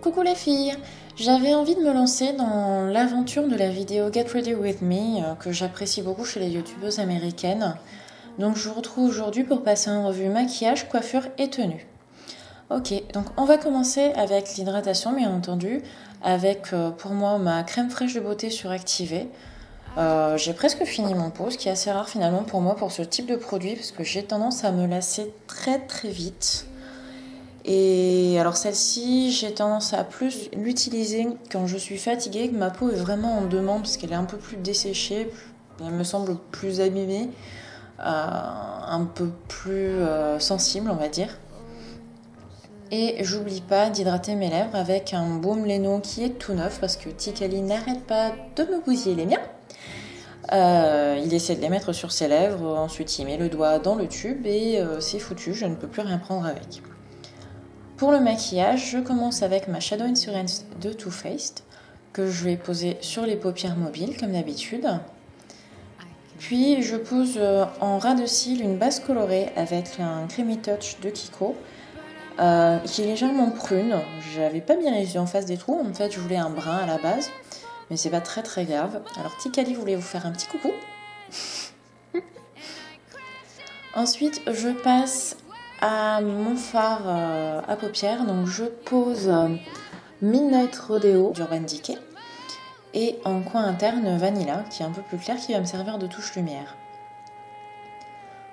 Coucou les filles, j'avais envie de me lancer dans l'aventure de la vidéo Get Ready With Me que j'apprécie beaucoup chez les youtubeuses américaines. Donc je vous retrouve aujourd'hui pour passer en revue maquillage, coiffure et tenue. Ok, donc on va commencer avec l'hydratation bien entendu, avec pour moi ma crème fraîche de beauté suractivée. J'ai presque fini mon pot, ce qui est assez rare finalement pour moi pour ce type de produit parce que j'ai tendance à me lasser très vite. Et alors celle-ci, j'ai tendance à plus l'utiliser quand je suis fatiguée, que ma peau est vraiment en demande parce qu'elle est un peu plus desséchée, elle me semble plus abîmée, un peu plus sensible on va dire. Et j'oublie pas d'hydrater mes lèvres avec un baume Leno qui est tout neuf parce que Tikali n'arrête pas de me bousiller les miens. Il essaie de les mettre sur ses lèvres, ensuite il met le doigt dans le tube et c'est foutu, je ne peux plus rien prendre avec. Pour le maquillage, je commence avec ma Shadow Insurance de Too Faced que je vais poser sur les paupières mobiles comme d'habitude. Puis je pose en ras de cils une base colorée avec un Creamy Touch de Kiko qui est légèrement prune. J'avais pas bien les yeux en face des trous, en fait je voulais un brun à la base, mais c'est pas très grave. Alors Tikali voulait vous faire un petit coucou. Ensuite je passe à mon fard à paupières, donc je pose Midnight Rodeo d'Urban Decay et en coin interne Vanilla qui est un peu plus clair qui va me servir de touche lumière.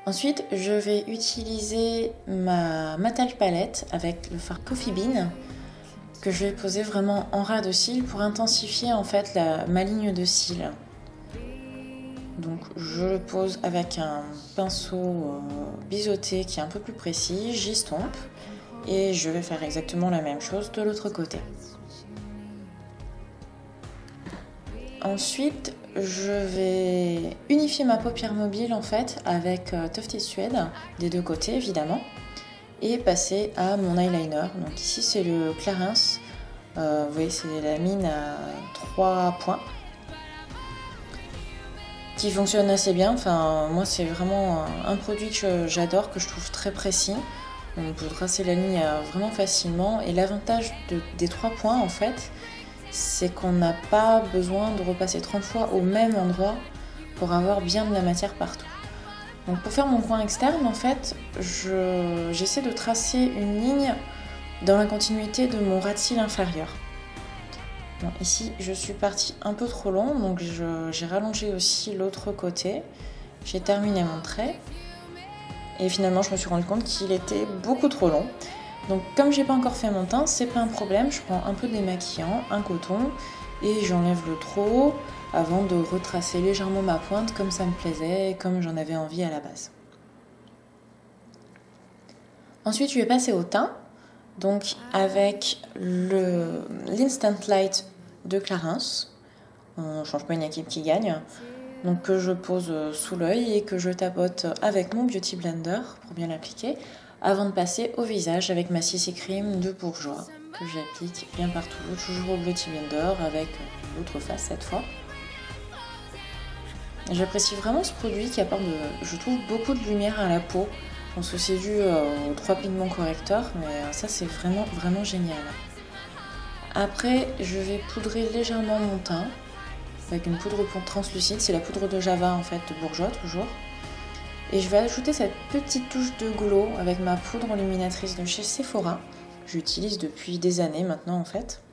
Ensuite je vais utiliser ma Mattel palette avec le fard Coffee Bean que je vais poser vraiment en ras de cils pour intensifier en fait ma ligne de cils. Donc je le pose avec un pinceau biseauté qui est un peu plus précis, j'estompe et je vais faire exactement la même chose de l'autre côté. Ensuite je vais unifier ma paupière mobile en fait avec Tufted Suede des deux côtés évidemment et passer à mon eyeliner. Donc ici c'est le Clarins, vous voyez c'est la mine à 3 points. Qui fonctionne assez bien, enfin moi c'est vraiment un produit que j'adore, que je trouve très précis. On peut tracer la ligne vraiment facilement et l'avantage des 3 points en fait, c'est qu'on n'a pas besoin de repasser 30 fois au même endroit pour avoir bien de la matière partout. Donc pour faire mon coin externe en fait, j'essaie de tracer une ligne dans la continuité de mon ras de cils inférieur. Bon, ici je suis partie un peu trop long, donc j'ai rallongé aussi l'autre côté. J'ai terminé mon trait et finalement je me suis rendu compte qu'il était beaucoup trop long. Donc comme j'ai pas encore fait mon teint, c'est pas un problème, je prends un peu démaquillant, un coton et j'enlève le trop avant de retracer légèrement ma pointe comme ça me plaisait et comme j'en avais envie à la base. Ensuite je vais passer au teint. Donc avec l'Instant Light de Clarins, on change pas une équipe qui gagne, donc que je pose sous l'œil et que je tapote avec mon Beauty Blender pour bien l'appliquer, avant de passer au visage avec ma CC Cream de Bourjois, que j'applique bien partout, toujours au Beauty Blender avec l'autre face cette fois. J'apprécie vraiment ce produit qui apporte, je trouve, beaucoup de lumière à la peau. Je pense que c'est dû aux 3 pigments correcteurs, mais ça c'est vraiment génial. Après, je vais poudrer légèrement mon teint avec une poudre translucide, c'est la poudre de Java en fait de Bourjois toujours. Et je vais ajouter cette petite touche de glow avec ma poudre illuminatrice de chez Sephora. J'utilise depuis des années maintenant en fait.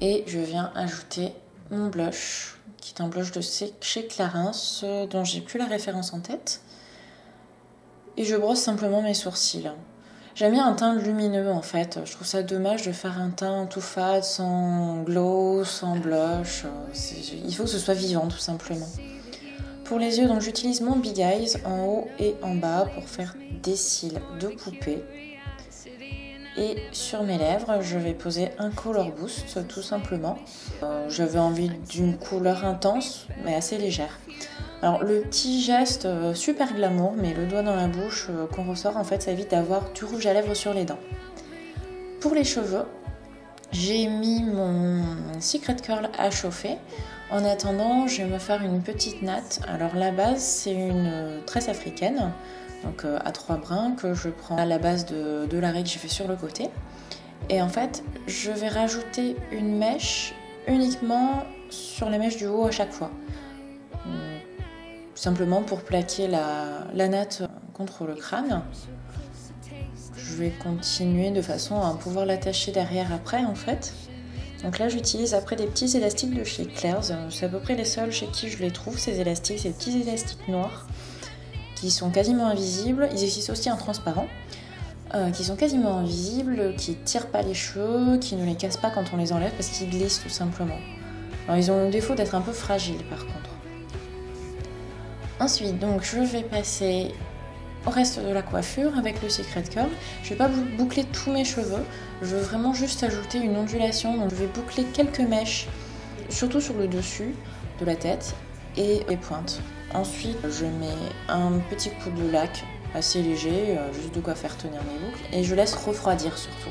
Et je viens ajouter mon blush, qui est un blush de chez Clarins, dont j'ai plus la référence en tête. Et je brosse simplement mes sourcils. J'aime bien un teint lumineux en fait. Je trouve ça dommage de faire un teint tout fade, sans glow, sans blush. Il faut que ce soit vivant tout simplement. Pour les yeux, donc j'utilise mon Big Eyes en haut et en bas pour faire des cils de poupée. Et sur mes lèvres, je vais poser un Color Boost tout simplement. J'avais envie d'une couleur intense mais assez légère. Alors le petit geste super glamour, mais le doigt dans la bouche qu'on ressort, en fait ça évite d'avoir du rouge à lèvres sur les dents. Pour les cheveux, j'ai mis mon Secret Curl à chauffer. En attendant, je vais me faire une petite natte. Alors la base c'est une tresse africaine, donc à 3 brins que je prends à la base de l'arrêt que j'ai fait sur le côté. Et en fait, je vais rajouter une mèche uniquement sur les mèches du haut à chaque fois. Simplement pour plaquer la natte contre le crâne. Je vais continuer de façon à pouvoir l'attacher derrière après en fait. Donc là j'utilise après des petits élastiques de chez Claire's. C'est à peu près les seuls chez qui je les trouve ces élastiques, ces petits élastiques noirs qui sont quasiment invisibles. Ils existent aussi en transparent. Qui sont quasiment invisibles, qui tirent pas les cheveux, qui ne les cassent pas quand on les enlève parce qu'ils glissent tout simplement. Alors ils ont le défaut d'être un peu fragiles par contre. Ensuite donc je vais passer au reste de la coiffure avec le Secret Curl. Je vais pas boucler tous mes cheveux, je veux vraiment juste ajouter une ondulation, donc je vais boucler quelques mèches, surtout sur le dessus de la tête et les pointes. Ensuite je mets un petit coup de lac assez léger, juste de quoi faire tenir mes boucles, et je laisse refroidir surtout.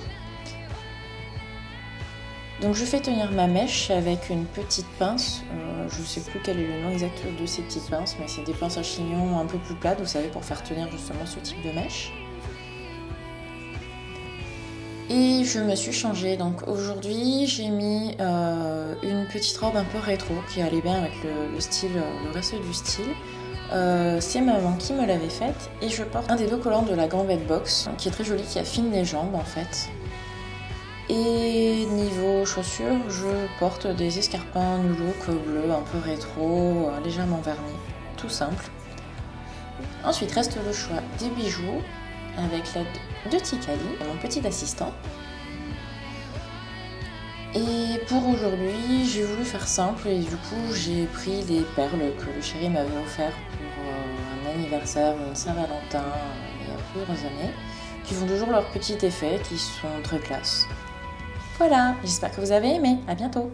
Donc je fais tenir ma mèche avec une petite pince, je sais plus quel est le nom exact de ces petites pinces, mais c'est des pinces à chignon un peu plus plates, vous savez, pour faire tenir justement ce type de mèche. Et je me suis changée, donc aujourd'hui j'ai mis une petite robe un peu rétro qui allait bien avec le style, le reste du style. C'est maman qui me l'avait faite et je porte un des deux collants de la Gambette Box qui est très joli, qui affine les jambes en fait. Et niveau chaussures, je porte des escarpins New Look bleus un peu rétro, légèrement vernis, tout simple. Ensuite reste le choix des bijoux avec l'aide de Tikali, mon petit assistant. Et pour aujourd'hui, j'ai voulu faire simple et du coup j'ai pris les perles que le chéri m'avait offert pour un anniversaire ou une Saint-Valentin il y a plusieurs années, qui font toujours leur petit effet, qui sont très classe. Voilà, j'espère que vous avez aimé, à bientôt!